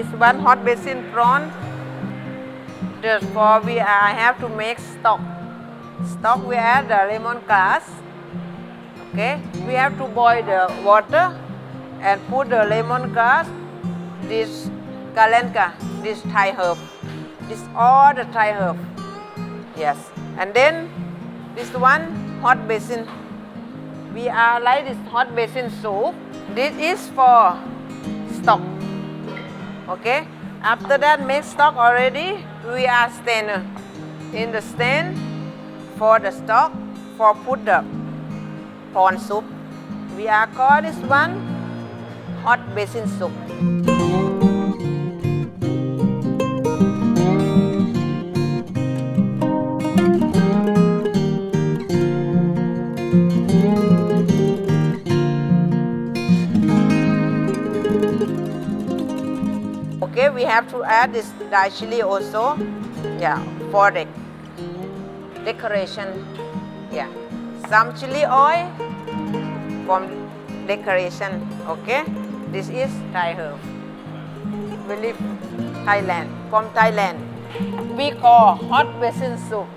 this one hot basil prawn. Therefore, I have to make stock. Stock we add the lemongrass. Okay, we have to boil the water and put the lemongrass, this kalenka, this Thai herb, this all the Thai herb. Yes, and then this one hot basil. We are like this hot basil soup. This is for stock. Okay. After that, make stock already. We are stainer. In the stand for the stock for put the prawn soup. We are call this one hot basil soup. Okay, we have to add this Thai chili also, yeah, for the decoration. Yeah, some chili oil from decoration. Okay, this is Thai herb. We live Thailand, from Thailand. We call hot basil soup.